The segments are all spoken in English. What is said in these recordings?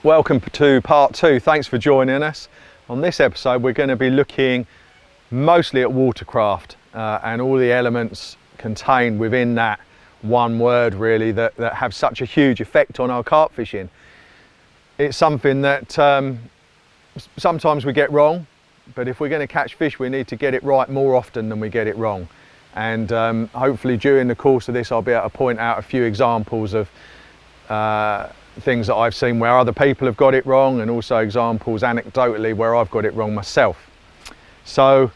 Welcome to part 2. Thanks for joining us. On this episode we're going to be looking mostly at watercraft and all the elements contained within that one word really that have such a huge effect on our carp fishing. It's something that sometimes we get wrong, but if we're going to catch fish we need to get it right more often than we get it wrong. And hopefully during the course of this I'll be able to point out a few examples of things that I've seen where other people have got it wrong, and also examples anecdotally where I've got it wrong myself. So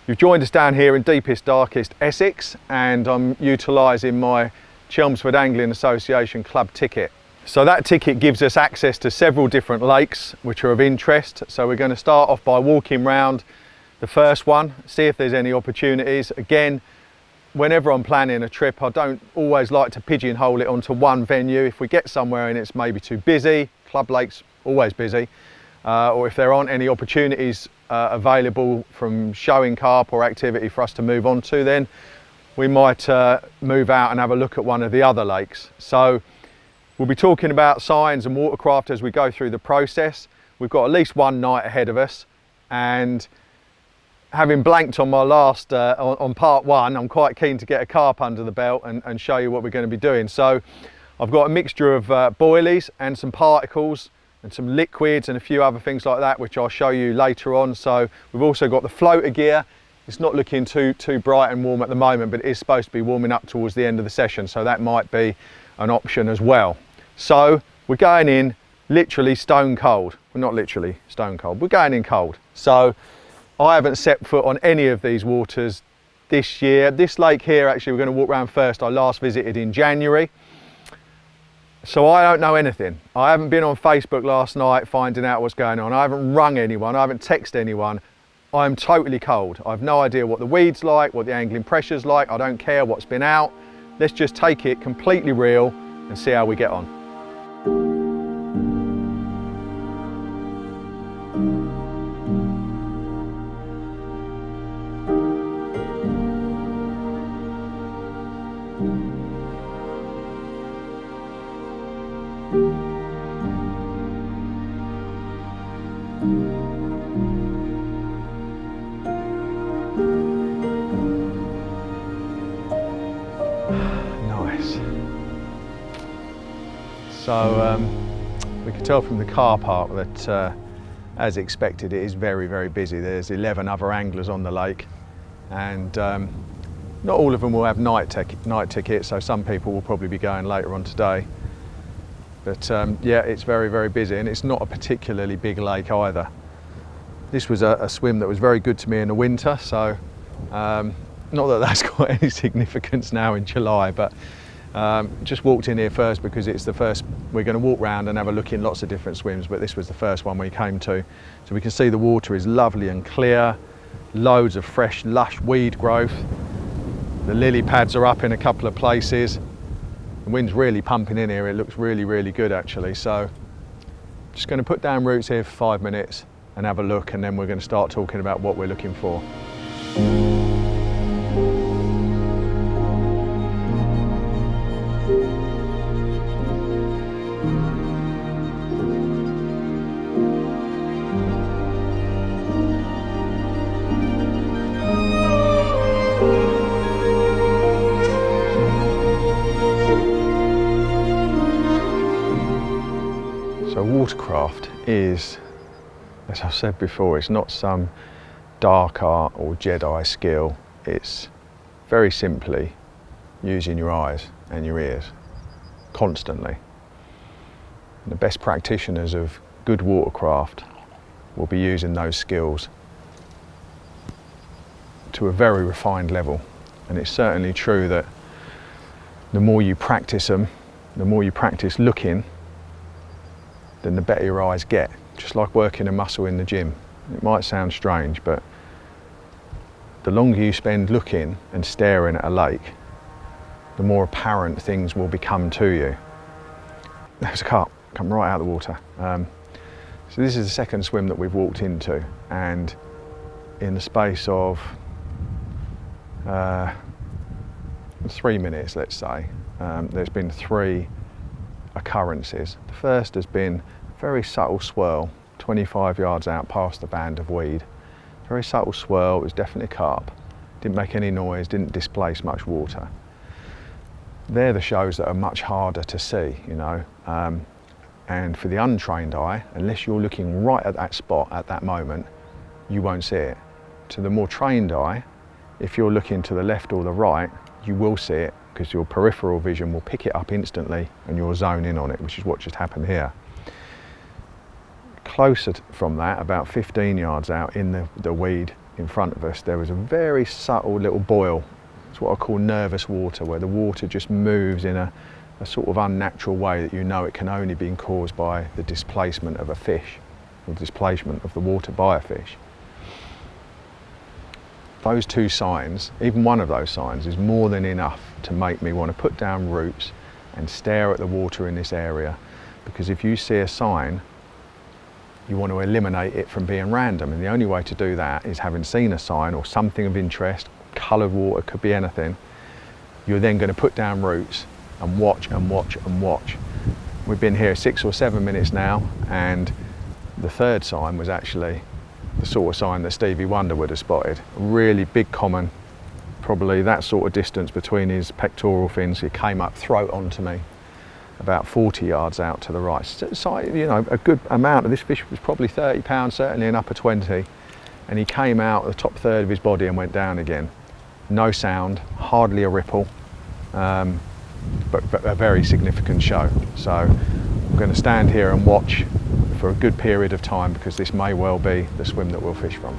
you've joined us down here in deepest, darkest Essex, and I'm utilising my 𝗙𝗵𝗿𝗆 Angling Association club ticket. So that ticket gives us access to several different lakes which are of interest. So we're going to start off by walking round the first one, see if there's any opportunities. Again, whenever I'm planning a trip, I don't always like to pigeonhole it onto one venue. If we get somewhere and it's maybe too busy, club lake's always busy, or if there aren't any opportunities available from showing carp or activity for us to move on to, then we might move out and have a look at one of the other lakes. So we'll be talking about signs and watercraft as we go through the process. We've got at least one night ahead of us, and having blanked on my last, on part 1, I'm quite keen to get a carp under the belt and show you what we're going to be doing. So I've got a mixture of boilies and some particles and some liquids and a few other things like that, which I'll show you later on. So we've also got the floater gear. It's not looking too bright and warm at the moment, but it is supposed to be warming up towards the end of the session, so that might be an option as well. So we're going in literally stone cold. Well, not literally stone cold, we're going in cold. So I haven't set foot on any of these waters this year. This lake here, actually, we're going to walk around first. I last visited in January. So I don't know anything. I haven't been on Facebook last night finding out what's going on. I haven't rung anyone. I haven't texted anyone. I'm totally cold. I've no idea what the weed's like, what the angling pressure's like. I don't care what's been out. Let's just take it completely real and see how we get on. Nice. So we can tell from the car park that as expected it is very, very busy. There's 11 other anglers on the lake, and not all of them will have night tickets, so some people will probably be going later on today. But yeah, it's very, very busy, and it's not a particularly big lake either. This was a swim that was very good to me in the winter, so not that that's got any significance now in July, but just walked in here first because it's the first. We're going to walk around and have a look in lots of different swims, but this was the first one we came to. So we can see the water is lovely and clear, loads of fresh, lush weed growth. The lily pads are up in a couple of places. The wind's really pumping in here. It looks really, really good actually. So just going to put down roots here for 5 minutes and have a look, and then we're going to start talking about what we're looking for. So watercraft is, as I've said before, it's not some dark art or Jedi skill. It's very simply using your eyes and your ears constantly. And the best practitioners of good watercraft will be using those skills to a very refined level. And it's certainly true that the more you practice them, the more you practice looking, then the better your eyes get. Just like working a muscle in the gym. It might sound strange, but the longer you spend looking and staring at a lake, the more apparent things will become to you. There's a carp come right out of the water. So this is the second swim that we've walked into, and in the space of 3 minutes, let's say, there's been 3 occurrences. The first has been very subtle swirl, 25 yards out past the band of weed. Very subtle swirl, it was definitely carp. Didn't make any noise, didn't displace much water. They're the shows that are much harder to see, you know. And for the untrained eye, unless you're looking right at that spot at that moment, you won't see it. To the more trained eye, if you're looking to the left or the right, you will see it because your peripheral vision will pick it up instantly and you'll zone in on it, which is what just happened here. Closer from that, about 15 yards out in the weed in front of us, there was a very subtle little boil. It's what I call nervous water, where the water just moves in a sort of unnatural way that you know it can only be caused by the displacement of a fish, or displacement of the water by a fish. Those two signs, even one of those signs, is more than enough to make me want to put down roots and stare at the water in this area, because if you see a sign, you want to eliminate it from being random, and the only way to do that is having seen a sign or something of interest, coloured water, could be anything. You're then going to put down roots and watch and watch and watch. We've been here 6 or 7 minutes now, and the third sign was actually the sort of sign that Stevie Wonder would have spotted. A really big common, probably that sort of distance between his pectoral fins. He came up throat onto me, about 40 yards out to the right. So, you know, a good amount of this fish was probably 30 pounds, certainly an upper 20. And he came out the top third of his body and went down again. No sound, hardly a ripple, but a very significant show. So I'm going to stand here and watch for a good period of time, because this may well be the swim that we'll fish from.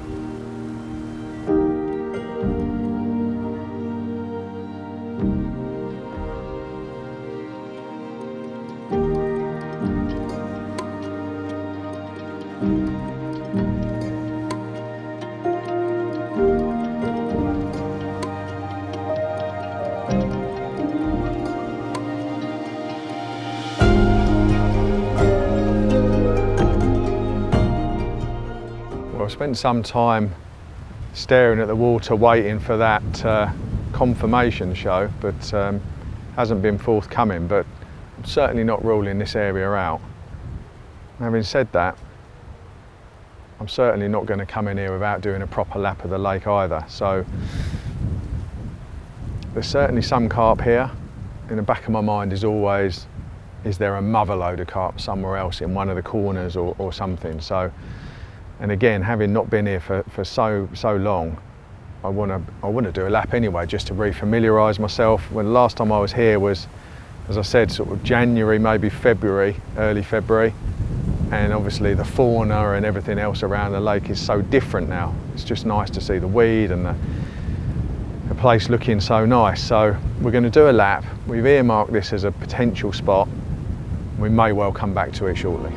I spent some time staring at the water waiting for that confirmation show, but hasn't been forthcoming, but I'm certainly not ruling this area out. Having said that, I'm certainly not going to come in here without doing a proper lap of the lake either. So there's certainly some carp here. In the back of my mind is always, is there a mother load of carp somewhere else in one of the corners or something? So, and again, having not been here for so long, I want to do a lap anyway, just to re-familiarise myself. When the last time I was here was, as I said, sort of January, maybe February, early February, and obviously the fauna and everything else around the lake is so different now. It's just nice to see the weed and the place looking so nice. So we're going to do a lap. We've earmarked this as a potential spot. We may well come back to it shortly.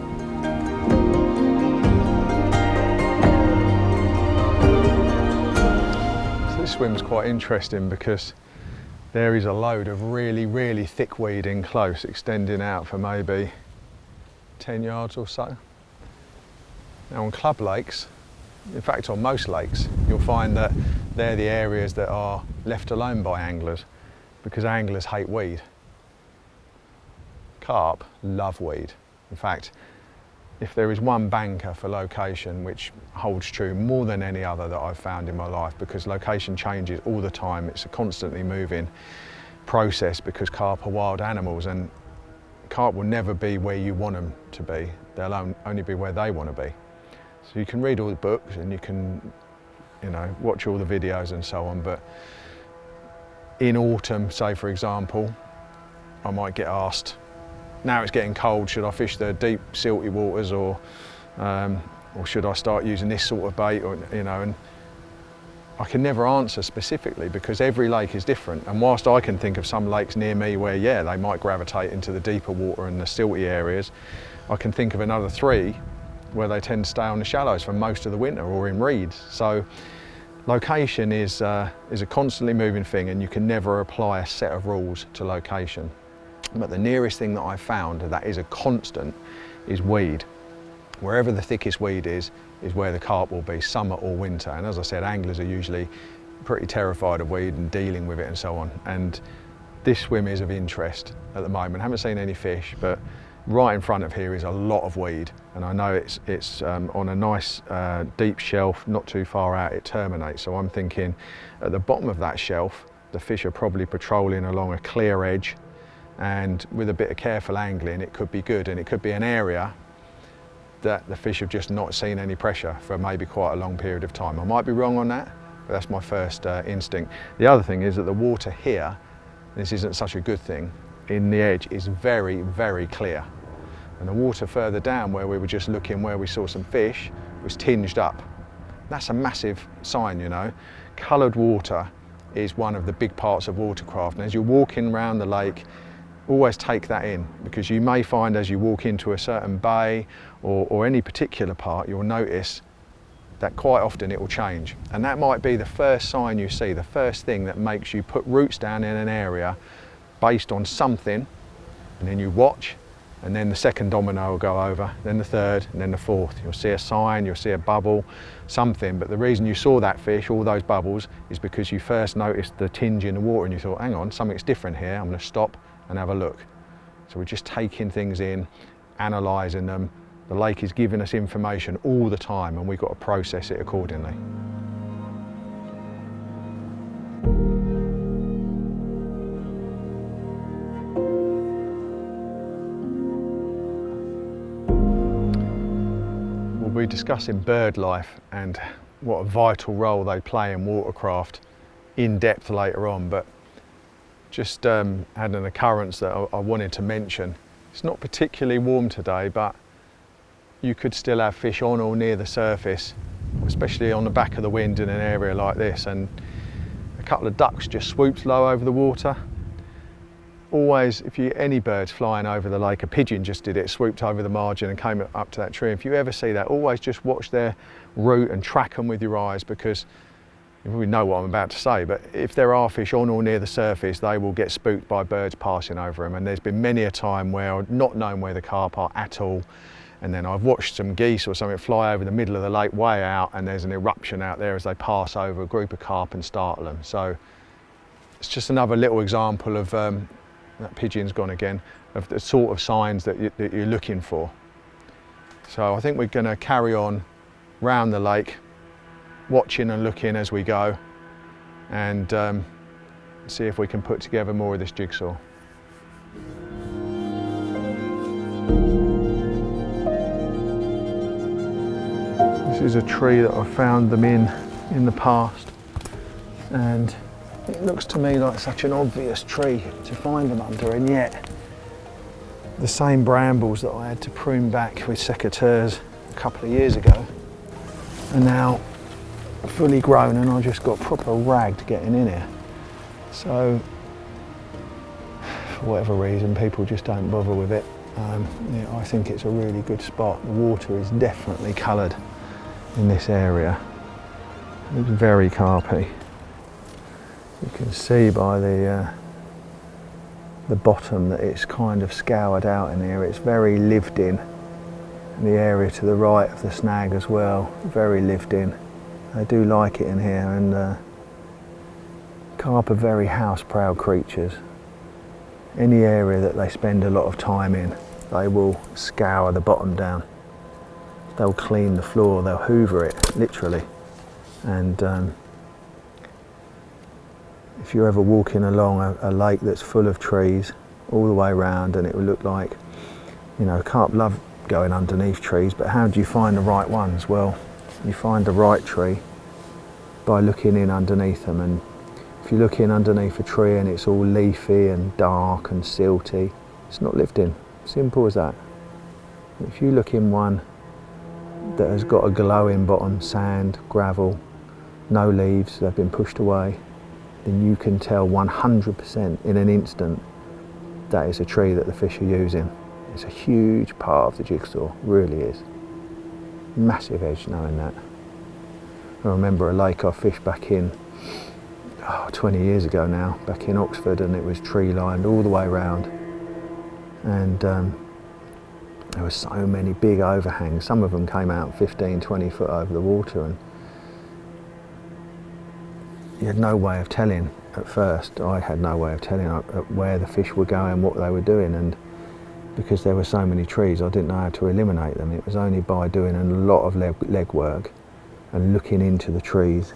This swim's quite interesting because there is a load of really thick weed in close, extending out for maybe 10 yards or so. Now on club lakes, in fact on most lakes, you'll find that they're the areas that are left alone by anglers, because anglers hate weed. Carp love weed. In fact, if there is one banker for location which holds true more than any other that I've found in my life, because location changes all the time, it's a constantly moving process, because carp are wild animals and carp will never be where you want them to be. They'll only be where they want to be. So you can read all the books and you can, you know, watch all the videos and so on, but in autumn, say for example, I might get asked, now it's getting cold, should I fish the deep silty waters, or should I start using this sort of bait, or, you know, and I can never answer specifically because every lake is different. And whilst I can think of some lakes near me where, yeah, they might gravitate into the deeper water and the silty areas, I can think of another 3 where they tend to stay on the shallows for most of the winter or in reeds. So location is a constantly moving thing, and you can never apply a set of rules to location. But the nearest thing that I've found that is a constant is weed. Wherever the thickest weed is where the carp will be, summer or winter. And as I said, anglers are usually pretty terrified of weed and dealing with it and so on. And this swim is of interest at the moment. I haven't seen any fish, but right in front of here is a lot of weed, and I know it's on a nice deep shelf, not too far out it terminates. So I'm thinking at the bottom of that shelf, the fish are probably patrolling along a clear edge, and with a bit of careful angling, it could be good, and it could be an area that the fish have just not seen any pressure for maybe quite a long period of time. I might be wrong on that, but that's my first instinct. The other thing is that the water here, this isn't such a good thing, in the edge is very, very clear. And the water further down where we were just looking, where we saw some fish, was tinged up. That's a massive sign, you know. Coloured water is one of the big parts of watercraft. And as you're walking around the lake, always take that in, because you may find as you walk into a certain bay or any particular part, you'll notice that quite often it will change. And that might be the first sign you see, the first thing that makes you put roots down in an area based on something, and then you watch, and then the second domino will go over, then the third, and then the fourth. You'll see a sign, you'll see a bubble, something, but the reason you saw that fish, all those bubbles, is because you first noticed the tinge in the water and you thought, hang on, something's different here, I'm going to stop and have a look. So we're just taking things in, analysing them. The lake is giving us information all the time, and we've got to process it accordingly. We'll be discussing bird life and what a vital role they play in watercraft in depth later on, but just had an occurrence that I wanted to mention. It's not particularly warm today, but you could still have fish on or near the surface, especially on the back of the wind in an area like this, and a couple of ducks just swooped low over the water. Always, if you any birds flying over the lake, a pigeon just did it, swooped over the margin and came up to that tree. If you ever see that, always just watch their route and track them with your eyes, because you probably know what I'm about to say, but if there are fish on or near the surface, they will get spooked by birds passing over them. And there's been many a time where I've not known where the carp are at all, and then I've watched some geese or something fly over the middle of the lake way out, and there's an eruption out there as they pass over a group of carp and startle them. So it's just another little example of that pigeon's gone again, of the sort of signs that you're looking for. So I think we're going to carry on round the lake, watching and looking as we go, and see if we can put together more of this jigsaw. This is a tree that I found them in the past, and it looks to me like such an obvious tree to find them under, and yet the same brambles that I had to prune back with secateurs a couple of years ago are now fully grown, and I just got proper ragged getting in here. So for whatever reason, people just don't bother with it. Yeah, I think it's a really good spot. The water is definitely coloured in this area. It's very carpy. You can see by the bottom that it's kind of scoured out in here. It's very lived in. And the area to the right of the snag as well, very lived in. They do like it in here, and carp are very house-proud creatures. Any area that they spend a lot of time in, they will scour the bottom down. They'll clean the floor, they'll hoover it, literally. And if you're ever walking along a lake that's full of trees all the way around, and it will look like, you know, carp love going underneath trees, but how do you find the right ones? Well, you find the right tree by looking in underneath them. And if you look in underneath a tree and it's all leafy and dark and silty, it's not lived in. Simple as that. If you look in one that has got a glowing bottom, sand, gravel, no leaves, they've been pushed away, then you can tell 100% in an instant that is a tree that the fish are using. It's a huge part of the jigsaw, really is. Massive edge knowing that. I remember a lake I fished back in 20 years ago now, back in Oxford, and it was tree lined all the way around, and there were so many big overhangs. Some of them came out 15, 20 foot over the water, and you had no way of telling at first. I had no way of telling where the fish were going, what they were doing, and because there were so many trees, I didn't know how to eliminate them. It was only by doing a lot of leg work and looking into the trees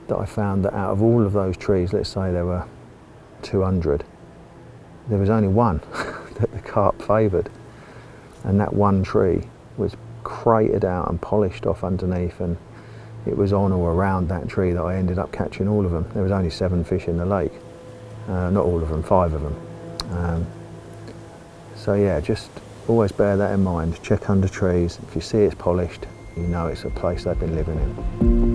that I found that out of all of those trees, let's say there were 200, there was only one that the carp favoured, and that one tree was cratered out and polished off underneath, and it was on or around that tree that I ended up catching all of them. There was only 7 fish in the lake, not all of them, 5 of them. So yeah, just always bear that in mind. Check under trees. If you see it's polished, you know it's a place they've been living in.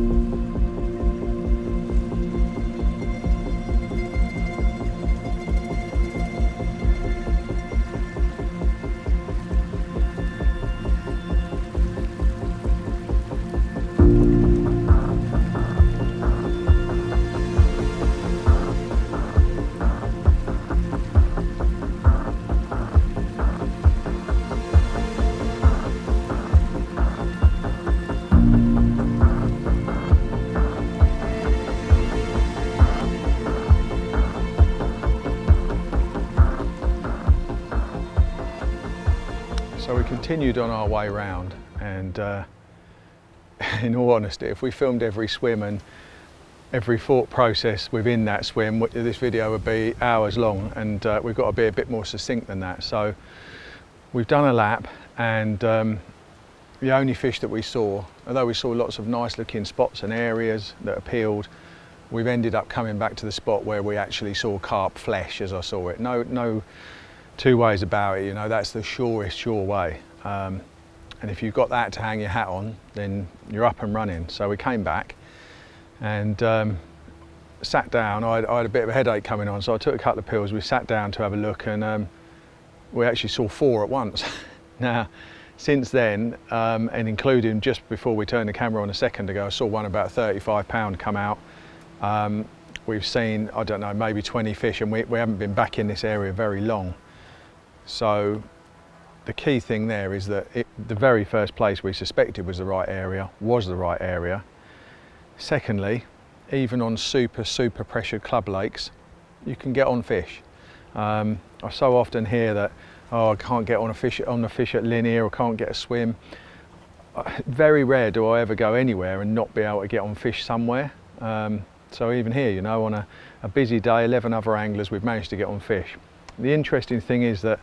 So we continued on our way round, and in all honesty, if we filmed every swim and every thought process within that swim, this video would be hours long, and we've got to be a bit more succinct than that. So we've done a lap, and the only fish that we saw, although we saw lots of nice looking spots and areas that appealed, we've ended up coming back to the spot where we actually saw carp flesh as I saw it. No two ways about it, you know, that's the surest sure way. And if you've got that to hang your hat on, then you're up and running. So we came back and sat down. I had a bit of a headache coming on, so I took a couple of pills. We sat down to have a look, and we actually saw 4 at once. Now, since then, and including just before we turned the camera on a second ago, I saw one about 35 pound come out. We've seen, I don't know, maybe 20 fish, and we haven't been back in this area very long. So the key thing there is that the very first place we suspected was the right area. Secondly, even on super pressured club lakes, you can get on fish. I so often hear that, oh, I can't get on a fish at Linear, or can't get a swim. Very rare do I ever go anywhere and not be able to get on fish somewhere. So even here, you know, on a busy day, 11 other anglers, we've managed to get on fish. The interesting thing is that,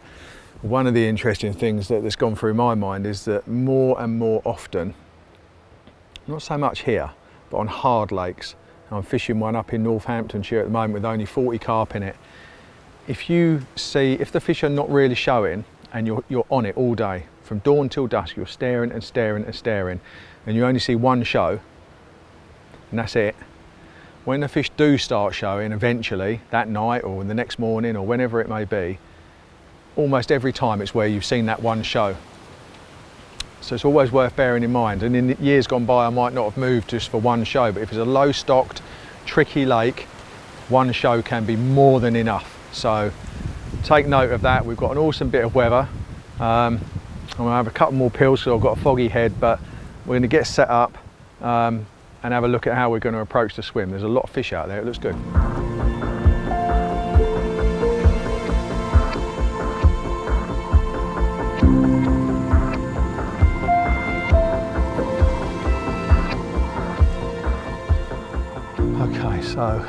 one of the interesting things that's gone through my mind is that more and more often, not so much here, but on hard lakes, I'm fishing one up in Northamptonshire at the moment with only 40 carp in it. If the fish are not really showing and you're on it all day, from dawn till dusk, you're staring and staring and staring, and you only see one show, and that's it. When the fish do start showing eventually, that night or the next morning or whenever it may be, almost every time it's where you've seen that one show. So it's always worth bearing in mind. And in years gone by, I might not have moved just for one show, but if it's a low stocked, tricky lake, one show can be more than enough. So take note of that. We've got an awesome bit of weather. I'm gonna have a couple more pills because I've got a foggy head, but we're gonna get set up and have a look at how we're going to approach the swim. There's a lot of fish out there, it looks good. Okay, so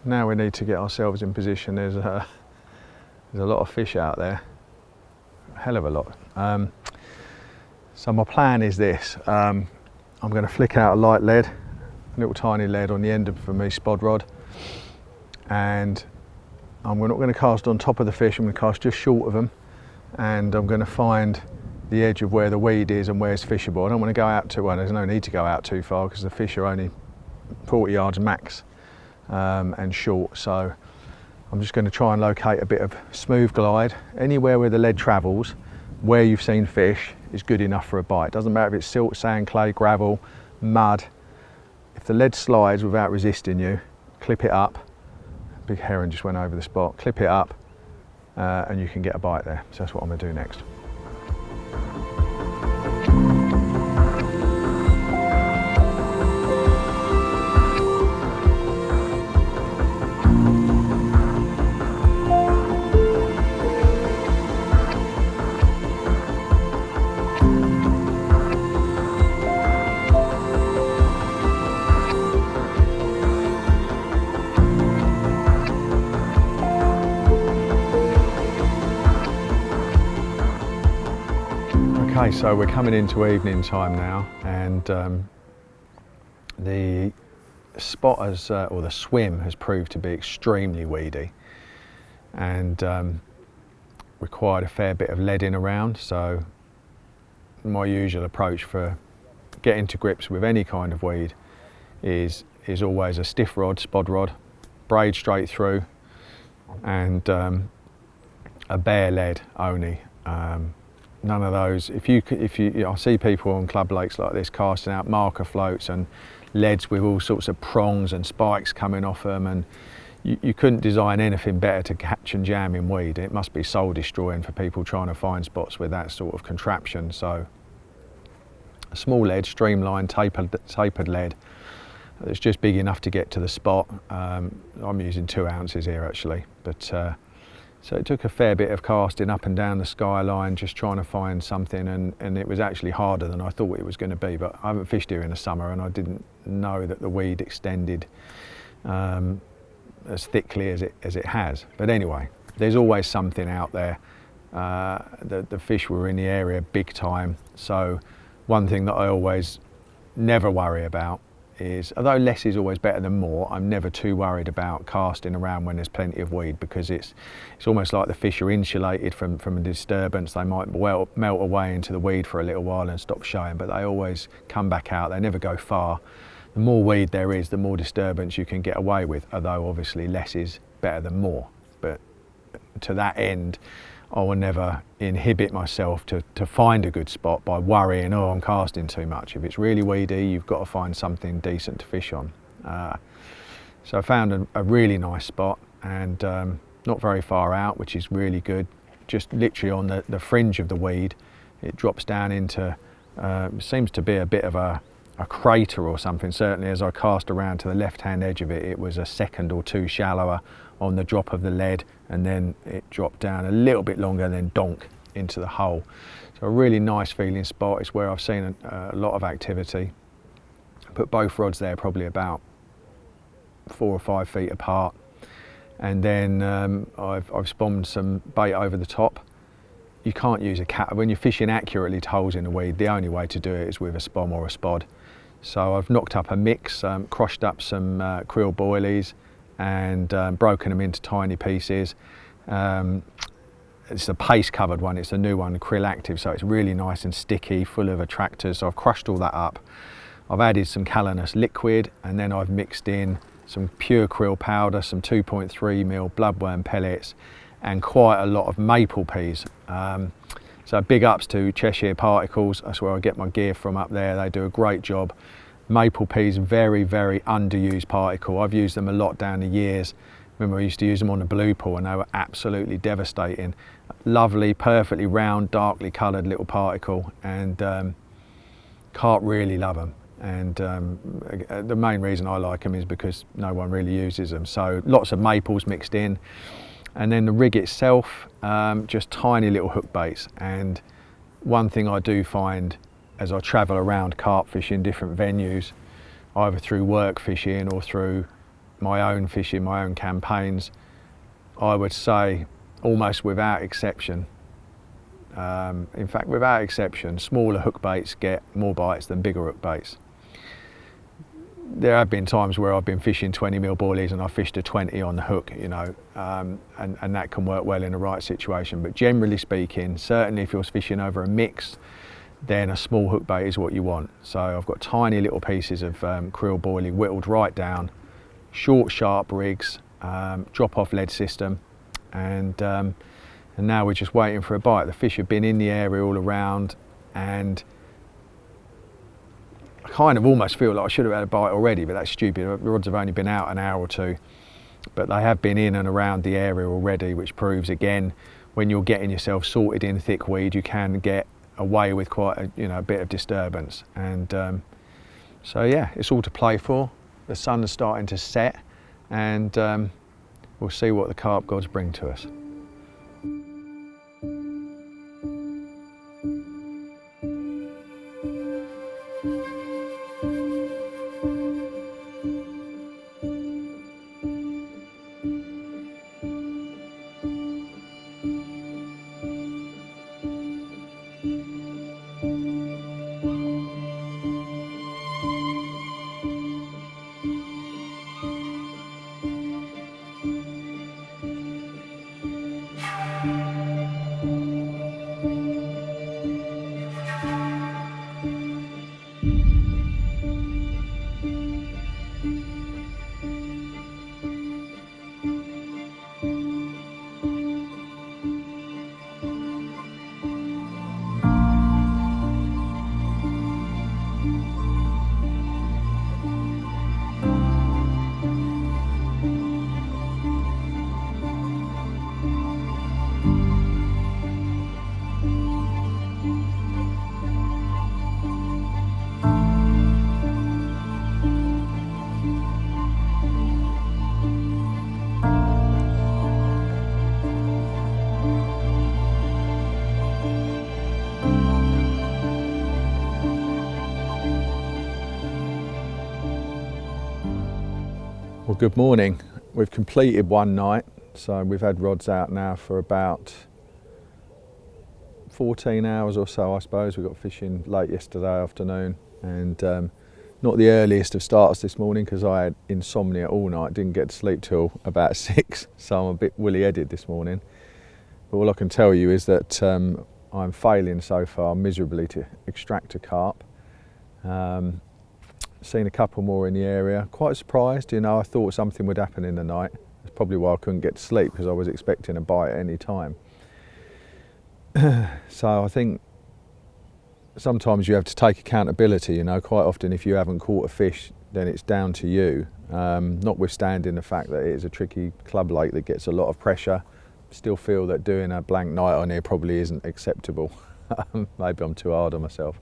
now we need to get ourselves in position. There's a lot of fish out there, a hell of a lot. So my plan is this. I'm going to flick out a light lead, a little tiny lead on the end of my spod rod, and I'm not going to cast on top of the fish. I'm going to cast just short of them, and I'm going to find the edge of where the weed is and where it's fishable. I don't want to go out too well. There's no need to go out too far because the fish are only 40 yards max and short. So I'm just going to try and locate a bit of smooth glide. Anywhere where the lead travels, where you've seen fish, is good enough for a bite. Doesn't matter if it's silt, sand, clay, gravel, mud. If the lead slides without resisting you, clip it up. Big heron just went over the spot. Clip it up and you can get a bite there. So that's what I'm going to do next. Okay, so we're coming into evening time now, and the spot has, or the swim has proved to be extremely weedy and required a fair bit of leading around. So my usual approach for getting to grips with any kind of weed is always a stiff rod, spod rod, braid straight through, and a bare lead only. None of those. I see people on club lakes like this casting out marker floats and leads with all sorts of prongs and spikes coming off them, and you couldn't design anything better to catch and jam in weed. It must be soul destroying for people trying to find spots with that sort of contraption. So a small lead, streamlined, tapered lead that's just big enough to get to the spot. I'm using 2 ounces here actually, but so it took a fair bit of casting up and down the skyline, just trying to find something, and it was actually harder than I thought it was going to be. But I haven't fished here in the summer, and I didn't know that the weed extended as thickly as it has. But anyway, there's always something out there. The fish were in the area big time, so one thing that I always never worry about is, although less is always better than more, I'm never too worried about casting around when there's plenty of weed, because it's almost like the fish are insulated from a disturbance. They might melt away into the weed for a little while and stop showing, but they always come back out. They never go far. The more weed there is, the more disturbance you can get away with, although obviously less is better than more. But to that end, I will never inhibit myself to find a good spot by worrying, oh, I'm casting too much. If it's really weedy, you've got to find something decent to fish on. So I found a really nice spot, and not very far out, which is really good. Just literally on the fringe of the weed. It drops down into, seems to be a bit of a crater or something. Certainly as I cast around to the left-hand edge of it, it was a second or two shallower on the drop of the lead, and then it dropped down a little bit longer and then donk into the hole. So a really nice feeling spot. It's where I've seen a lot of activity. I put both rods there probably about 4 or 5 feet apart, and then I've spawned some bait over the top. You can't use a cat when you're fishing accurately to holes in the weed. The only way to do it is with a spom or a spod. So I've knocked up a mix, crushed up some 𝗙់𝗵𝗿𝗆 and broken them into tiny pieces. It's a paste covered one, it's a new one, 𝗙𝗵𝗆, so it's really nice and sticky, full of attractors. So I've crushed all that up. I've added some 𝗙𝗏 liquid, and then I've mixed in some pure krill powder, some 2.3 ml bloodworm pellets, and quite a lot of maple peas. So big ups to 𝗙ecie Particles. That's where I get my gear from up there. They do a great job. Maple peas, very, very underused particle. I've used them a lot down the years. Remember, I used to use them on the blue pool, and they were absolutely devastating. Lovely, perfectly round, darkly coloured little particle, and carp really love them. And the main reason I like them is because no one really uses them. So lots of maples mixed in. And then the rig itself, just tiny little hook baits. And one thing I do find as I travel around carp fishing different venues, either through work fishing or through my own fishing, my own campaigns, I would say almost without exception, in fact without exception, smaller hook baits get more bites than bigger hook baits. There have been times where I've been fishing 20 mil boilies and I fished a 20 on the hook, you know, and that can work well in the right situation. But generally speaking, certainly if you're fishing over a mix, then a small hook bait is what you want. So I've got tiny little pieces of 𝗙𝗵𝗿𝗆 whittled right down, short sharp rigs, drop off lead system, and now we're just waiting for a bite. The fish have been in the area all around, and I kind of almost feel like I should have had a bite already, but that's stupid. The rods have only been out an hour or two, but they have been in and around the area already, which proves again, when you're getting yourself sorted in thick weed, you can get away with quite a bit of disturbance. And so yeah, it's all to play for. The sun is starting to set, and we'll see what the carp gods bring to us. Well, good morning. We've completed one night, so we've had rods out now for about 14 hours or so, I suppose. We got fishing late yesterday afternoon, and not the earliest of starts this morning because I had insomnia all night, didn't get to sleep till about 6, so I'm a bit woolly-headed this morning. But all I can tell you is that I'm failing so far miserably to extract a carp. Seen a couple more in the area. Quite surprised, you know, I thought something would happen in the night. That's probably why I couldn't get to sleep, because I was expecting a bite at any time. So I think sometimes you have to take accountability, you know. Quite often if you haven't caught a fish, then it's down to you. Notwithstanding the fact that it is a tricky club lake that gets a lot of pressure, still feel that doing a blank night on here probably isn't acceptable. Maybe I'm too hard on myself.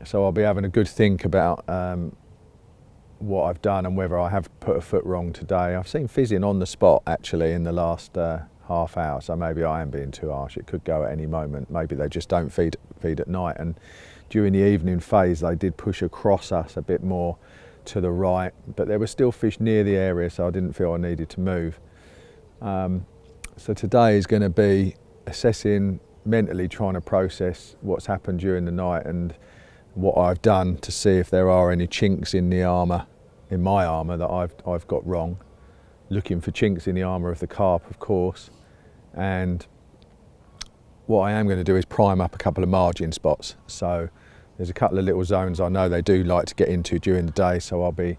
So I'll be having a good think about what I've done and whether I have put a foot wrong today. I've seen fizzing on the spot actually in the last half hour, so maybe I am being too harsh. It could go at any moment. Maybe they just don't feed at night, and during the evening phase they did push across us a bit more to the right, but there were still fish near the area, so I didn't feel I needed to move. So today is going to be assessing, mentally trying to process what's happened during the night and what I've done to see if there are any chinks in the armour, in my armour, that I've got wrong. Looking for chinks in the armour of the carp, of course. And what I am going to do is prime up a couple of margin spots. So there's a couple of little zones I know they do like to get into during the day, so I'll be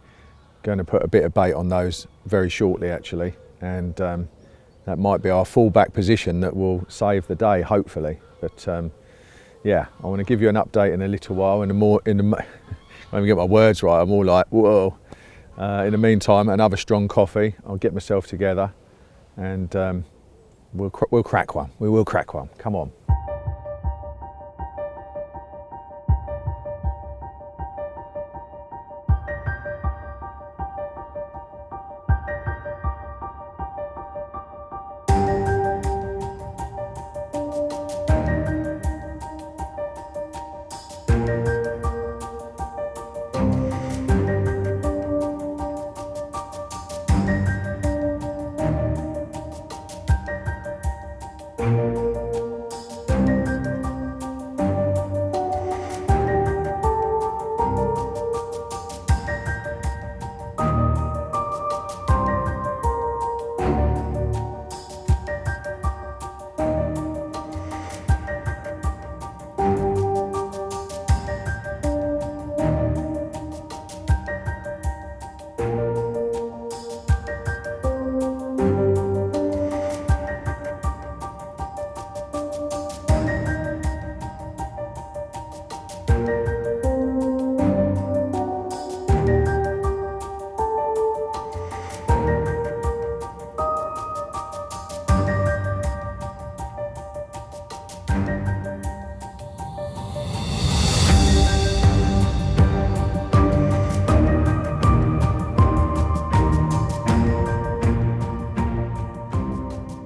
going to put a bit of bait on those very shortly actually. And that might be our fallback position that will save the day, hopefully. But yeah, I want to give you an update in a little while. When I get my words right, I'm all like, whoa. In the meantime, another strong coffee. I'll get myself together, and we'll crack one. We will crack one. Come on.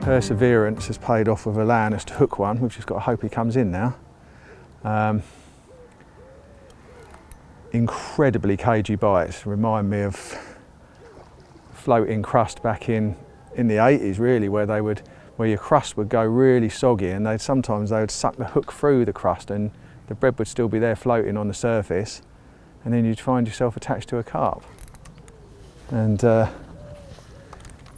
Perseverance has paid off with allowing us to hook one. We've just got to hope he comes in now. Incredibly cagey bites, remind me of floating crust back in the 80s really, where your crust would go really soggy, and sometimes they would suck the hook through the crust and the bread would still be there floating on the surface, and then you'd find yourself attached to a carp. And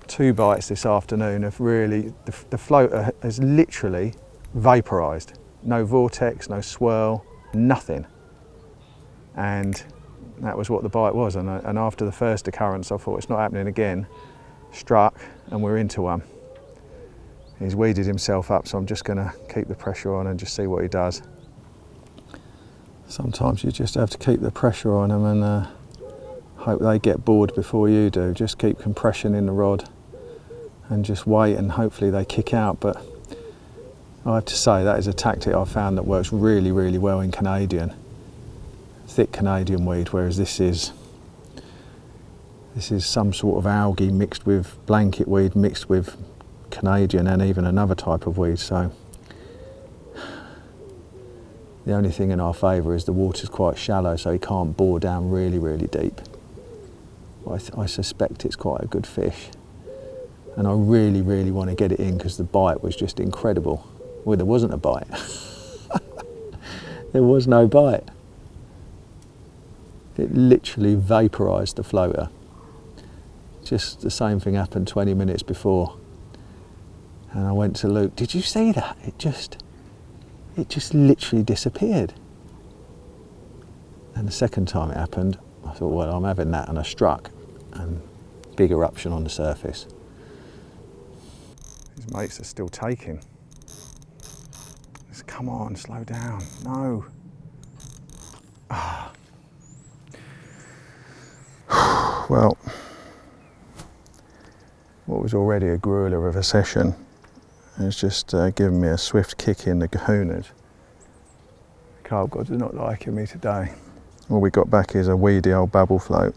2 bites this afternoon have really, the floater has literally vaporised. No vortex, no swirl, nothing. And that was what the bite was. And after the first occurrence, I thought it's not happening again. Struck, and we're into one. He's weeded himself up, so I'm just going to keep the pressure on and just see what he does. Sometimes you just have to keep the pressure on them and hope they get bored before you do. Just keep compression in the rod and just wait, and hopefully they kick out. But I have to say that is a tactic I've found that works really, really well in Canadian, thick Canadian weed, whereas this is some sort of algae mixed with blanket weed, mixed with Canadian and even another type of weed. So the only thing in our favour is the water's quite shallow, so he can't bore down really, really deep. What I suspect it's quite a good fish. And I really, really want to get it in because the bite was just incredible. Well, there wasn't a bite. There was no bite. It literally vaporised the floater. Just the same thing happened 20 minutes before. And I went to Luke, did you see that? It just literally disappeared. And the second time it happened, I thought, well, I'm having that, and I struck, and big eruption on the surface. His mates are still taking. Just, come on, slow down. No. Ah. Well, what was already a grueler of a session has just given me a swift kick in the kahunas. Carp gods are not liking me today. All we got back is a weedy old babble float.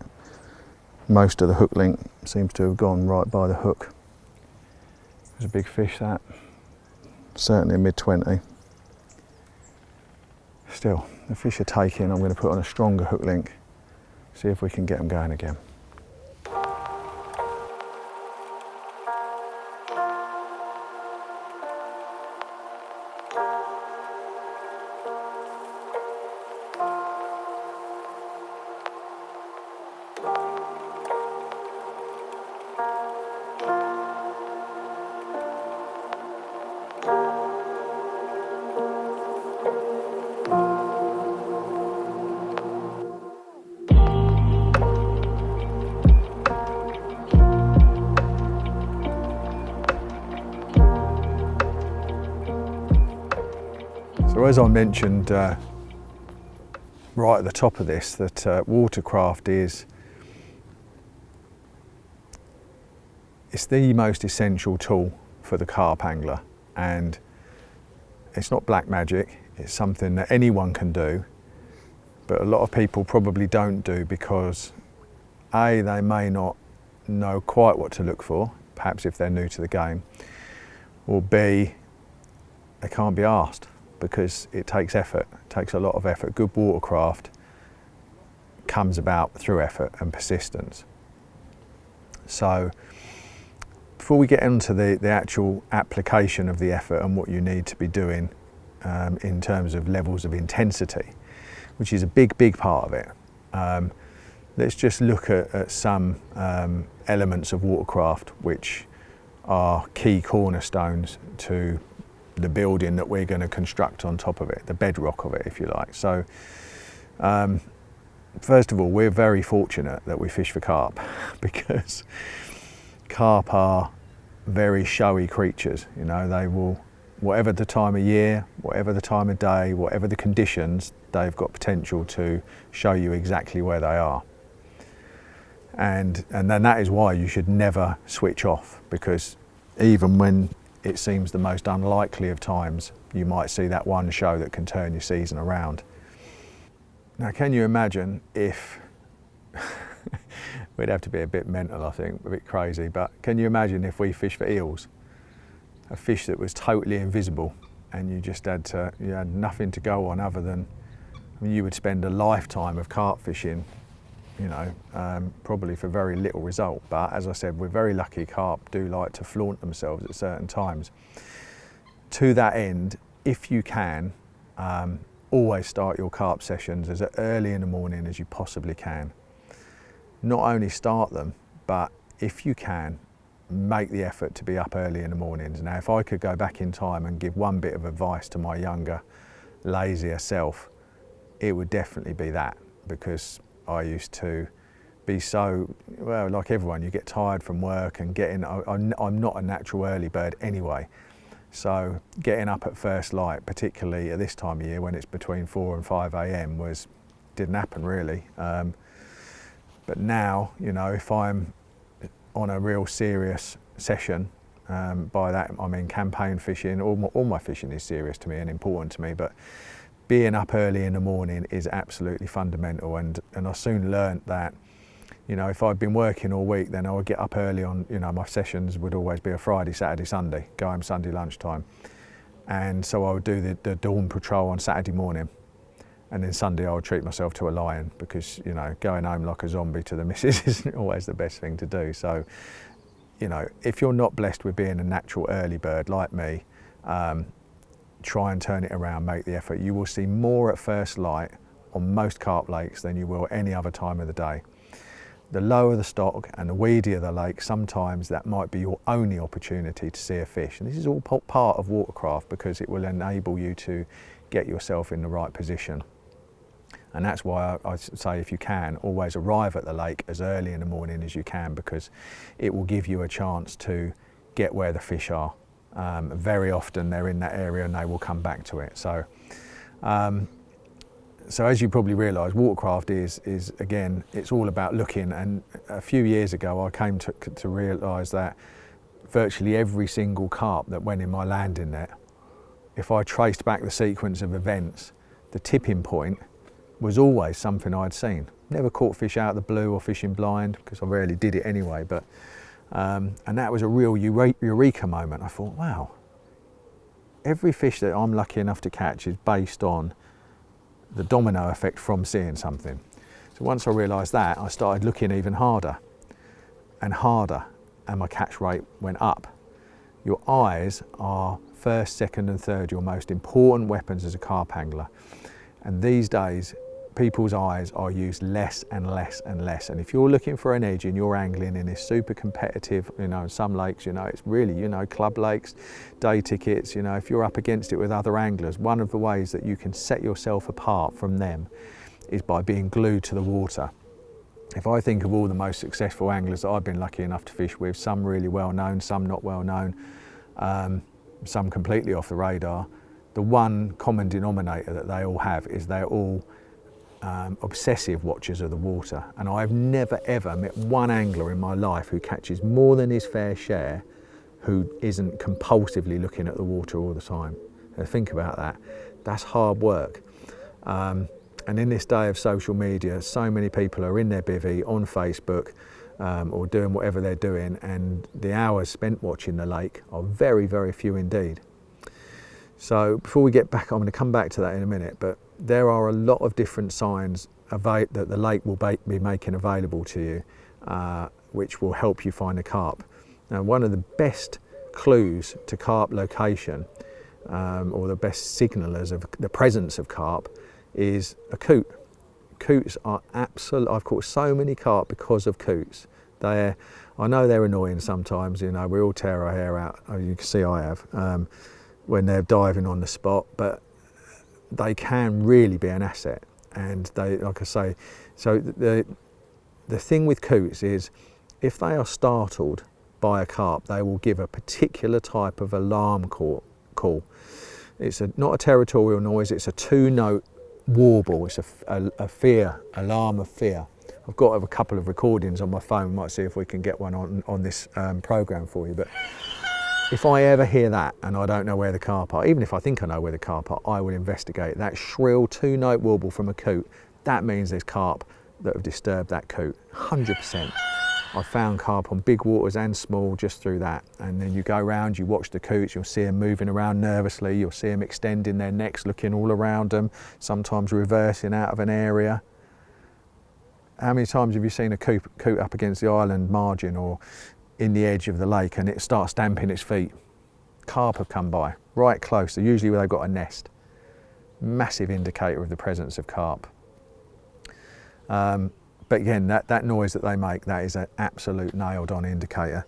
Most of the hook link seems to have gone right by the hook. It's a big fish, that. Certainly a mid-20. Still, the fish are taking. I'm going to put on a stronger hook link, see if we can get them going again. So as I mentioned right at the top of this, that Watercraft it's the most essential tool for the carp angler, and it's not black magic. It's something that anyone can do, but a lot of people probably don't do because A, they may not know quite what to look for, perhaps if they're new to the game, or B, they can't be asked, because it takes effort, it takes a lot of effort. Good watercraft comes about through effort and persistence. So before we get into the actual application of the effort and what you need to be doing in terms of levels of intensity, which is a big part of it, let's just look at some elements of watercraft which are key cornerstones to the building that we're going to construct on top of it, the bedrock of it, if you like. So first of all, we're very fortunate that we fish for carp because carp are very showy creatures. You know, they will, whatever the time of year, whatever the time of day, whatever the conditions, they've got potential to show you exactly where they are. And then that is why you should never switch off, because even when it seems the most unlikely of times, you might see that one show that can turn your season around. Now, can you imagine if, we'd have to be a bit mental, I think, a bit crazy, but can you imagine if we fished for eels? A fish that was totally invisible, and you just had nothing to go on other than, I mean, you would spend a lifetime of carp fishing, you know, probably for very little result. But as I said, we're very lucky. Carp do like to flaunt themselves at certain times. To that end, if you can, always start your carp sessions as early in the morning as you possibly can. Not only start them, but if you can, make the effort to be up early in the mornings. Now, if I could go back in time and give one bit of advice to my younger, lazier self, it would definitely be that, because I used to be so, well, like everyone, you get tired from work and getting, I'm not a natural early bird anyway. So getting up at first light, particularly at this time of year when it's between 4 and 5 a.m. didn't happen really. But now, you know, if I'm on a real serious session, by that I mean campaign fishing, all my fishing is serious to me and important to me, but being up early in the morning is absolutely fundamental, and I soon learnt that, you know, if I'd been working all week, then I would get up early on, you know, my sessions would always be a Friday, Saturday, Sunday, go home Sunday lunchtime. And so I would do the dawn patrol on Saturday morning. And then Sunday I would treat myself to a lion, because, you know, going home like a zombie to the missus isn't always the best thing to do. So, you know, if you're not blessed with being a natural early bird like me, try and turn it around, make the effort. You will see more at first light on most carp lakes than you will any other time of the day. The lower the stock and the weedier the lake, sometimes that might be your only opportunity to see a fish. And this is all part of watercraft, because it will enable you to get yourself in the right position. And that's why I say, if you can, always arrive at the lake as early in the morning as you can, because it will give you a chance to get where the fish are. Very often they're in that area and they will come back to it. So, so as you probably realise, watercraft is again, it's all about looking. And a few years ago I came to realise that virtually every single carp that went in my landing net, if I traced back the sequence of events, the tipping point was always something I'd seen. Never caught fish out of the blue or fishing blind, because I rarely did it anyway, but and that was a real eureka moment. I thought, wow, every fish that I'm lucky enough to catch is based on the domino effect from seeing something. So once I realised that, I started looking even harder and harder, and my catch rate went up. Your eyes are first, second and third your most important weapons as a carp angler. And these days, people's eyes are used less and less and less. And if you're looking for an edge and you're angling in this super competitive, you know, some lakes, you know, it's really, you know, club lakes, day tickets, you know, if you're up against it with other anglers, one of the ways that you can set yourself apart from them is by being glued to the water. If I think of all the most successful anglers that I've been lucky enough to fish with, some really well known, some not well known, some completely off the radar, the one common denominator that they all have is they're all obsessive watchers of the water. And I've never ever met one angler in my life who catches more than his fair share who isn't compulsively looking at the water all the time. Now think about that. That's hard work. And in this day of social media, so many people are in their bivvy on Facebook or doing whatever they're doing, and the hours spent watching the lake are very, very few indeed. So before we get back, I'm going to come back to that in a minute, but there are a lot of different signs that the lake will be making available to you, which will help you find a carp. Now, one of the best clues to carp location, or the best signalers of the presence of carp, is a coot. Coots are absolute. I've caught so many carp because of coots. I know they're annoying sometimes, you know, we all tear our hair out, you can see I have, when they're diving on the spot, but they can really be an asset. And they, like I say, so the thing with coots is, if they are startled by a carp, they will give a particular type of alarm call. It's not a territorial noise, it's a two-note warble. It's a fear, alarm of fear. I've got a couple of recordings on my phone, might see if we can get one on this program for you. But if I ever hear that and I don't know where the carp are, even if I think I know where the carp are, I will investigate. That shrill two-note warble from a coot, that means there's carp that have disturbed that coot, 100%. I've found carp on big waters and small just through that. And then you go around, you watch the coots, you'll see them moving around nervously, you'll see them extending their necks, looking all around them, sometimes reversing out of an area. How many times have you seen a coot up against the island margin or in the edge of the lake and it starts stamping its feet? Carp have come by, right close, so usually where they've got a nest. Massive indicator of the presence of carp. But again, that noise that they make, that is an absolute nailed-on indicator.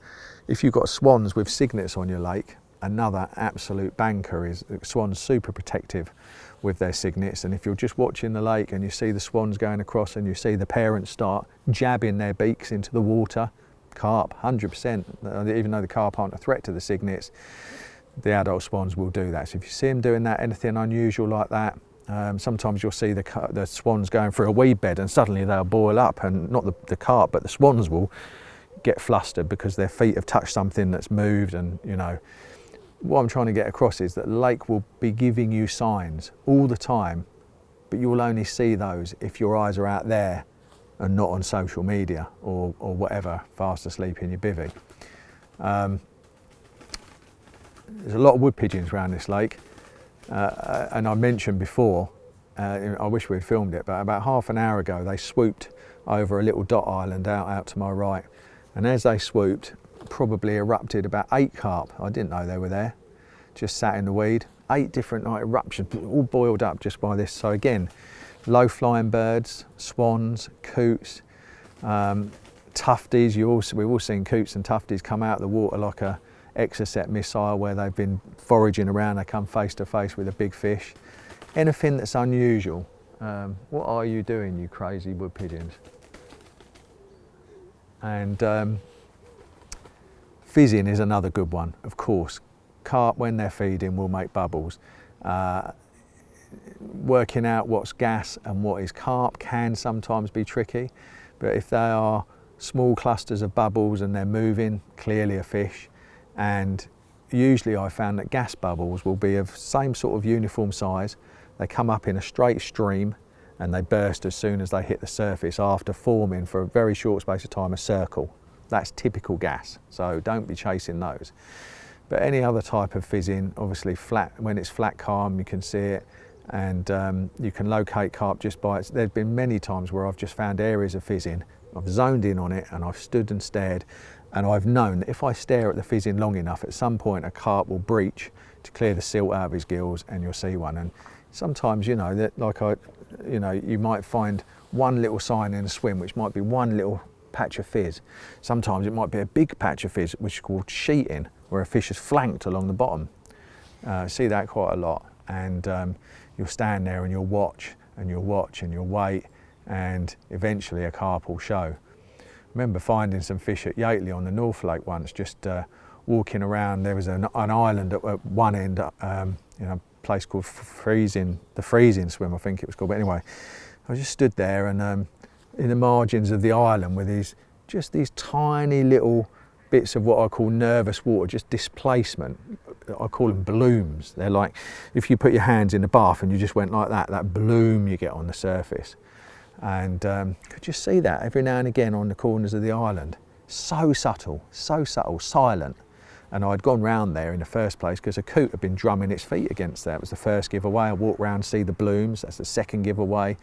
If you've got swans with cygnets on your lake, another absolute banker is swans super protective with their cygnets. And if you're just watching the lake and you see the swans going across and you see the parents start jabbing their beaks into the water, carp, 100%. Even though the carp aren't a threat to the cygnets, the adult swans will do that. So if you see them doing that, anything unusual like that, sometimes you'll see the swans going through a weed bed and suddenly they'll boil up, and not the carp, but the swans will get flustered because their feet have touched something that's moved. And you know, what I'm trying to get across is that the lake will be giving you signs all the time, but you'll only see those if your eyes are out there and not on social media or whatever, fast asleep in your bivvy. There's a lot of wood pigeons around this lake. And I mentioned before, I wish we'd filmed it, but about half an hour ago they swooped over a little dot island out to my right, and as they swooped, probably erupted about 8 carp. I didn't know they were there, just sat in the weed. 8 different eruptions, all boiled up just by this. So again, low flying birds, swans, coots, tufties. We've all seen coots and tufties come out of the water like a 𝗙ecie𝗹𝗹𝗆 where they've been foraging around, they come face to face with a big fish. Anything that's unusual. What are you doing, you crazy wood pigeons? And fizzing is another good one, of course. Carp, when they're feeding, will make bubbles. Working out what's gas and what is carp can sometimes be tricky, but if they are small clusters of bubbles and they're moving, clearly a fish. And usually I found that gas bubbles will be of same sort of uniform size. They come up in a straight stream and they burst as soon as they hit the surface after forming for a very short space of time a circle. That's typical gas, so don't be chasing those. But any other type of fizzing, obviously flat, when it's flat calm you can see it, and you can locate carp just by it. There's been many times where I've just found areas of fizzing, I've zoned in on it and I've stood and stared, and I've known that if I stare at the fizzing long enough, at some point a carp will breach to clear the silt out of his gills and you'll see one. And sometimes, you know, that you might find one little sign in a swim which might be one little patch of fizz. Sometimes it might be a big patch of fizz which is called sheeting, where a fish is flanked along the bottom. See that quite a lot, and you'll stand there and you'll watch and you'll watch and you'll wait, and eventually a carp will show. I remember finding some fish at 𝗙𝗹𝗹𝗆 on the North Lake once, just walking around. There was an island at one end, you know, a place called the 𝗙ecie𝗹𝗹𝗆, I think it was called. But anyway, I just stood there and in the margins of the island with these tiny little bits of what I call nervous water, just displacement. I call them blooms. They're like if you put your hands in the bath and you just went like that bloom you get on the surface. And could you see that every now and again on the corners of the island? So subtle, silent. And I'd gone round there in the first place because a coot had been drumming its feet against there. It was the first giveaway. I walked round, see the blooms. That's the second giveaway.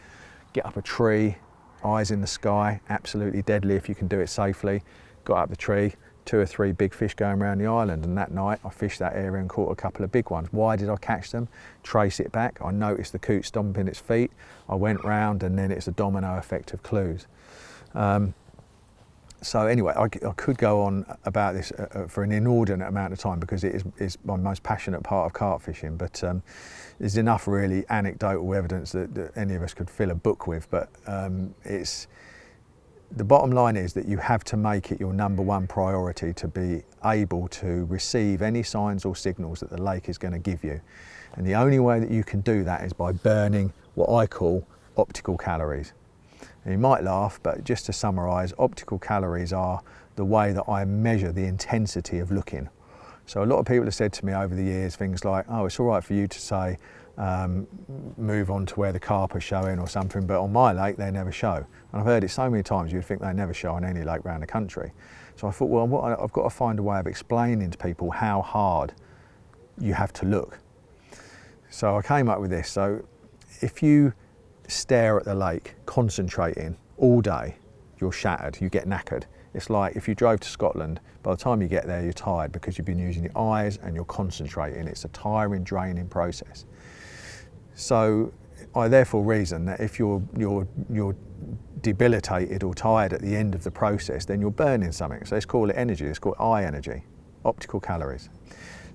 Get up a tree, eyes in the sky, absolutely deadly if you can do it safely. Got up the tree, 2 or 3 big fish going around the island, and that night I fished that area and caught a couple of big ones. Why did I catch them? Trace it back. I noticed the coot stomping its feet. I went round, and then it's a domino effect of clues. So anyway, I could go on about this for an inordinate amount of time because it is my most passionate part of carp fishing, but there's enough really anecdotal evidence that any of us could fill a book with. But the bottom line is that you have to make it your #1 priority to be able to receive any signs or signals that the lake is going to give you. And the only way that you can do that is by burning what I call optical calories. And you might laugh, but just to summarise, optical calories are the way that I measure the intensity of looking. So a lot of people have said to me over the years things like, oh, it's all right for you to say, move on to where the carp are showing or something, but on my lake they never show. And I've heard it so many times you'd think they never show on any lake around the country. So I thought, well, I've got to find a way of explaining to people how hard you have to look. So I came up with this. So if you stare at the lake, concentrating all day, you're shattered, you get knackered. It's like if you drove to Scotland, by the time you get there you're tired because you've been using your eyes and you're concentrating. It's a tiring, draining process. So I therefore reason that if you're debilitated or tired at the end of the process, then you're burning something. So let's call it energy, let's call it eye energy, optical calories.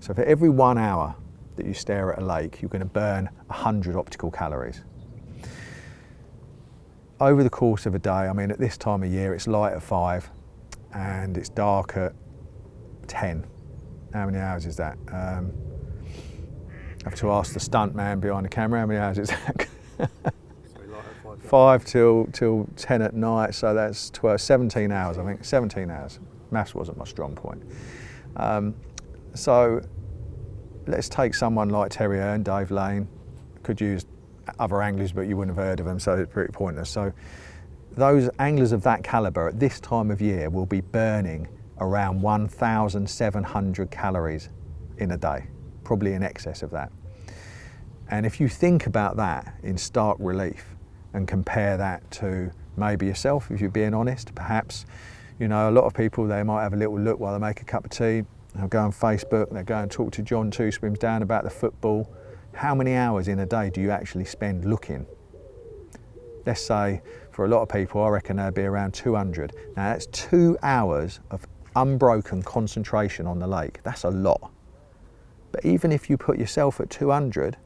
So for every 1 hour that you stare at a lake, you're going to burn 100 optical calories. Over the course of a day, I mean at this time of year it's light at 5 and it's dark at 10. How many hours is that? I have to ask the stunt man behind the camera, how many hours is that? 5 till 10 at night, so that's 17 hours I think, 17 hours. Maths wasn't my strong point. So let's take someone like 𝗙𝗹𝗹𝗆 and Dave Lane, could use other anglers but you wouldn't have heard of them, so it's pretty pointless. So those anglers of that calibre at this time of year will be burning around 1,700 calories in a day, probably in excess of that. And if you think about that in stark relief and compare that to maybe yourself, if you're being honest, perhaps, you know, a lot of people, they might have a little look while they make a cup of tea, they'll go on Facebook, they'll go and talk to 𝗵𝗲𝗿𝗆 about the football. How many hours in a day do you actually spend looking? Let's say for a lot of people, I reckon that'd be around 200. Now that's 2 hours of unbroken concentration on the lake. That's a lot. But even if you put yourself at 200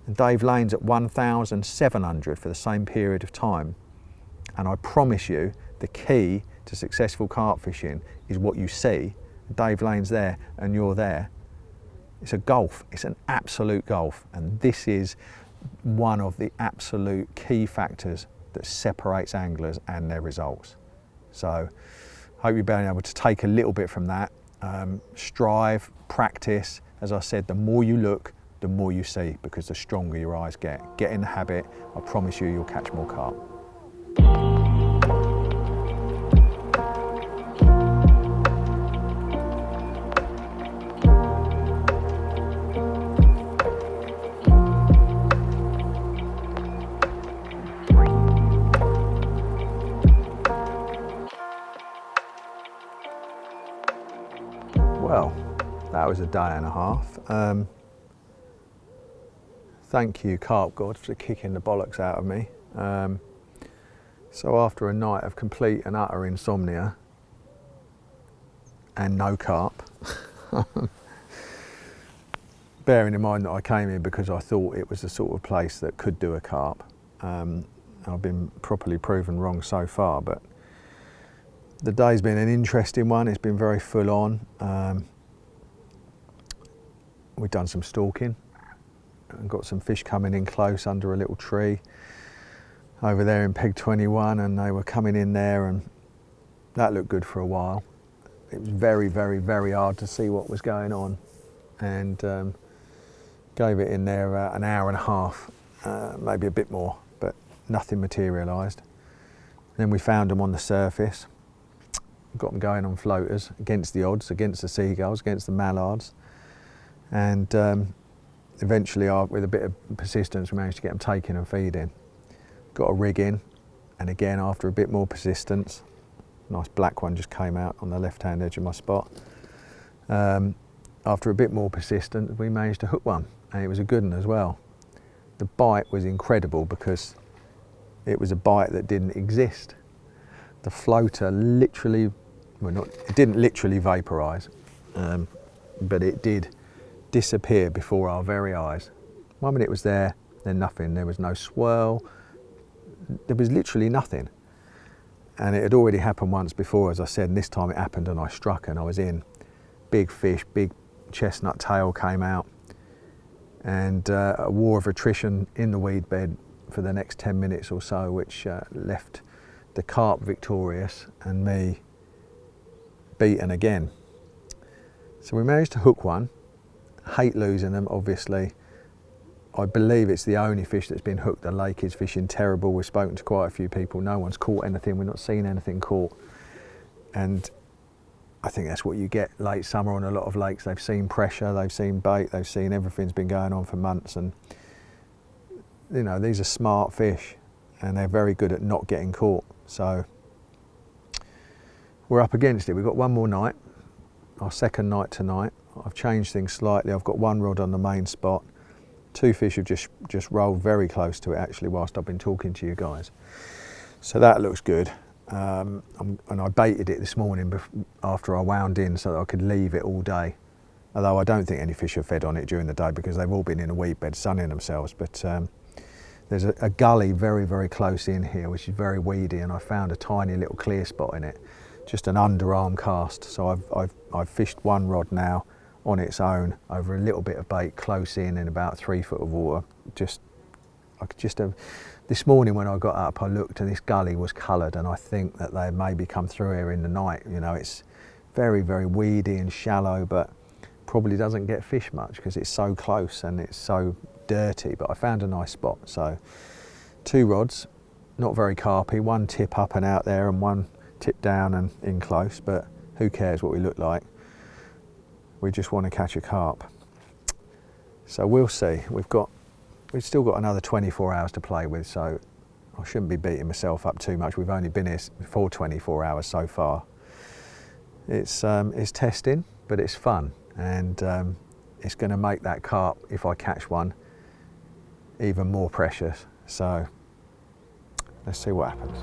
and Dave Lane's at 1,700 for the same period of time, and I promise you the key to successful carp fishing is what you see. Dave Lane's there and you're there. It's a gulf, it's an absolute gulf, and this is one of the absolute key factors that separates anglers and their results. So I hope you've been able to take a little bit from that. Strive, practice. As I said, the more you look, the more you see, because the stronger your eyes get. Get in the habit, I promise you, you'll catch more carp. Well, that was a day and a half. Thank you, Carp God, for kicking the bollocks out of me. So after a night of complete and utter insomnia and no carp, bearing in mind that I came here because I thought it was the sort of place that could do a carp. I've been properly proven wrong so far, but the day's been an interesting one. It's been very full on. We've done some stalking and got some fish coming in close under a little tree over there in 𝗵𝗲𝗿𝗏, and they were coming in there, and that looked good for a while. It was very, very, very hard to see what was going on, and gave it in there an hour and a half, maybe a bit more, but nothing materialised. Then we found them on the surface. Got them going on floaters against the odds, against the seagulls, against the mallards, and eventually, with a bit of persistence, we managed to get them taken and feeding. Got a rig in, and again, after a bit more persistence, nice black one just came out on the left-hand edge of my spot. After a bit more persistence, we managed to hook one, and it was a good one as well. The bite was incredible because it was a bite that didn't exist. The floater literally, well, it didn't literally vaporise, but it did disappear before our very eyes. 1 minute it was there, then nothing. There was no swirl. There was literally nothing. And it had already happened once before, as I said, and this time it happened and I struck and I was in. Big fish, big chestnut tail came out, and a war of attrition in the weed bed for the next 10 minutes or so, which left the carp victorious and me beaten again. So we managed to hook one. Hate losing them, obviously. I believe it's the only fish that's been hooked. The lake is fishing terrible. We've spoken to quite a few people. No one's caught anything. We've not seen anything caught. And I think that's what you get late summer on a lot of lakes. They've seen pressure, they've seen bait, they've seen everything's been going on for months. And you know, these are smart fish and they're very good at not getting caught. So we're up against it. We've got one more night, our second night tonight. I've changed things slightly. I've got one rod on the main spot. Two fish have just rolled very close to it actually whilst I've been talking to you guys. So that looks good. And I baited it this morning after I wound in so that I could leave it all day. Although I don't think any fish have fed on it during the day because they've all been in a weed bed sunning themselves. But there's a gully very, very close in here which is very weedy, and I found a tiny little clear spot in it. Just an underarm cast. So I've fished one rod now on its own over a little bit of bait close in about 3 foot of water. This morning when I got up, I looked and this gully was coloured, and I think that they maybe come through here in the night. You know, it's very, very weedy and shallow, but probably doesn't get fish much because it's so close and it's so dirty. But I found a nice spot. So 2 rods, not very carpy, one tip up and out there and one tip down and in close, but who cares what we look like? We just want to catch a carp. So we'll see. We've got we've still got another 24 hours to play with, so I shouldn't be beating myself up too much. We've only been here for 24 hours so far. It's testing, but it's fun, and it's going to make that carp, if I catch one, even more precious. So let's see what happens.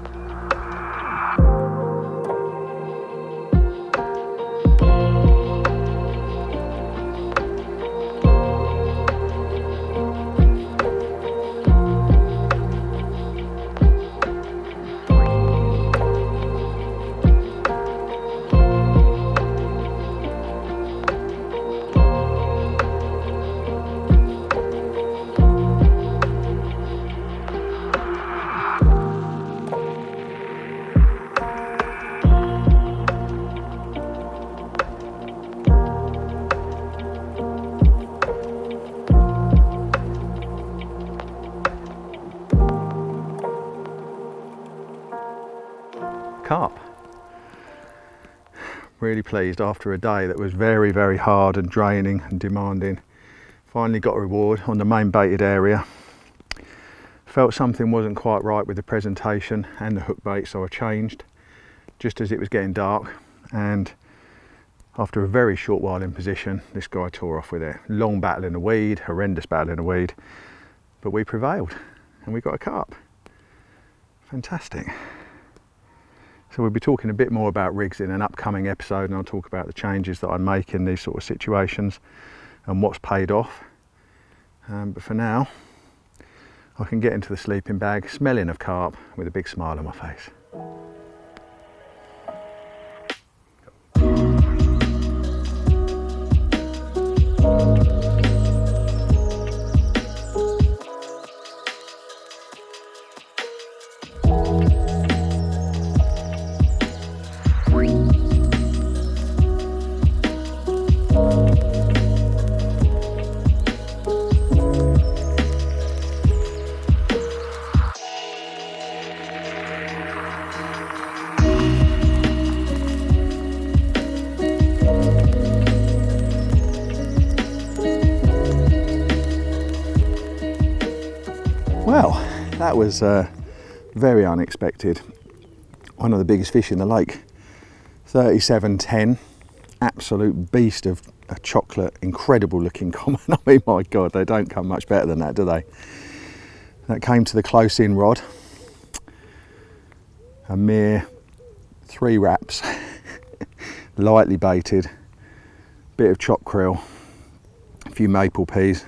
Carp. Really pleased after a day that was very, very hard and draining and demanding. Finally got a reward on the main baited area. Felt something wasn't quite right with the presentation and the hook bait, so I changed just as it was getting dark, and after a very short while in position, this guy tore off with it. Long battle in a weed, horrendous battle in a weed, but we prevailed and we got a carp. Fantastic. So we'll be talking a bit more about rigs in an upcoming episode, and I'll talk about the changes that I make in these sort of situations and what's paid off. But for now, I can get into the sleeping bag smelling of carp with a big smile on my face. Well, that was very unexpected. One of the biggest fish in the lake, 3710, absolute beast of a chocolate, incredible looking common. I mean, my God, they don't come much better than that, do they? That came to the close in rod, a mere 3 wraps, lightly baited, bit of chopped krill, a few maple peas,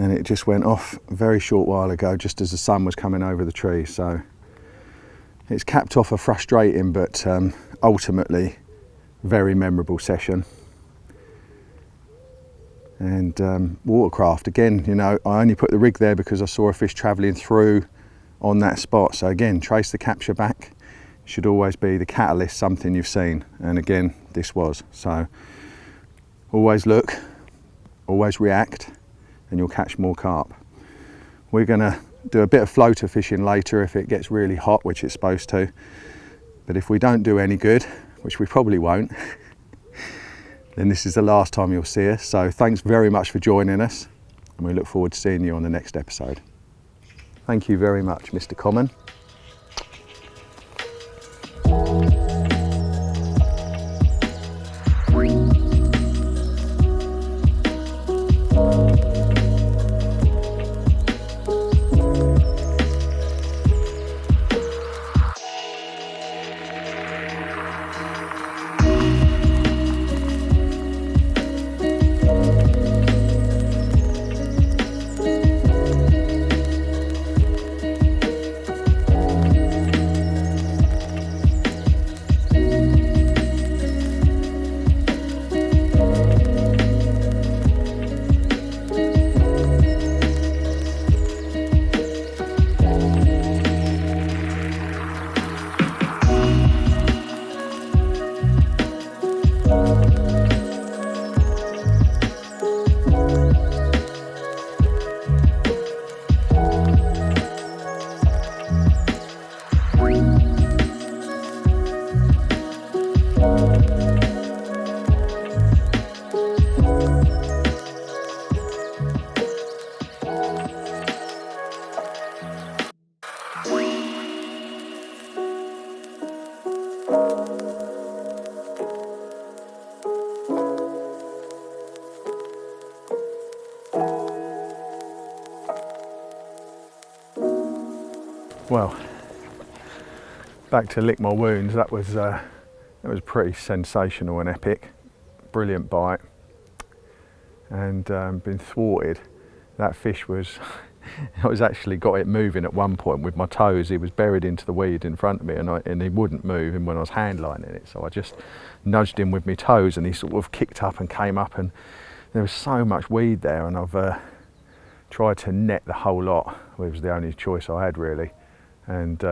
and it just went off a very short while ago, just as the sun was coming over the tree. So it's capped off a frustrating but ultimately very memorable session. And Watercraft, again, you know, I only put the rig there because I saw a fish travelling through on that spot. So again, trace the capture back. Should always be the catalyst, something you've seen. And again, this was. So always look, always react, and you'll catch more carp. We're gonna do a bit of floater fishing later if it gets really hot, which it's supposed to. But if we don't do any good, which we probably won't, then this is the last time you'll see us. So thanks very much for joining us, and we look forward to seeing you on the next episode. Thank you very much, Mr. Common. Well, back to 𝗙𝗵𝗿𝗆𝗆𝗆. That was pretty sensational and epic. Brilliant bite, and been thwarted. That fish was, I was actually got it moving at one point with my toes. He was buried into the weed in front of me, and he wouldn't move. And when I was hand lining it, so I just nudged him with my toes, and he sort of kicked up and came up, and there was so much weed there, and I've tried to net the whole lot. It was the only choice I had really, and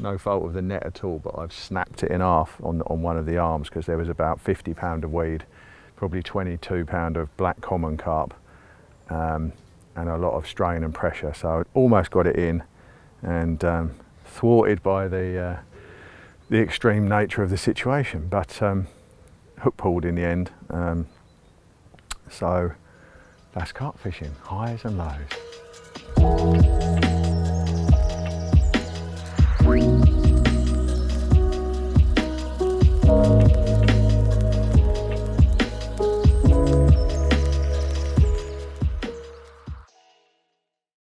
no fault of the net at all, but I've snapped it in half on one of the arms because there was about 50 pound of weed, probably 22 pound of black common carp, and a lot of strain and pressure. So I almost got it in, and thwarted by the extreme nature of the situation, but hook pulled in the end. So that's carp fishing, highs and lows.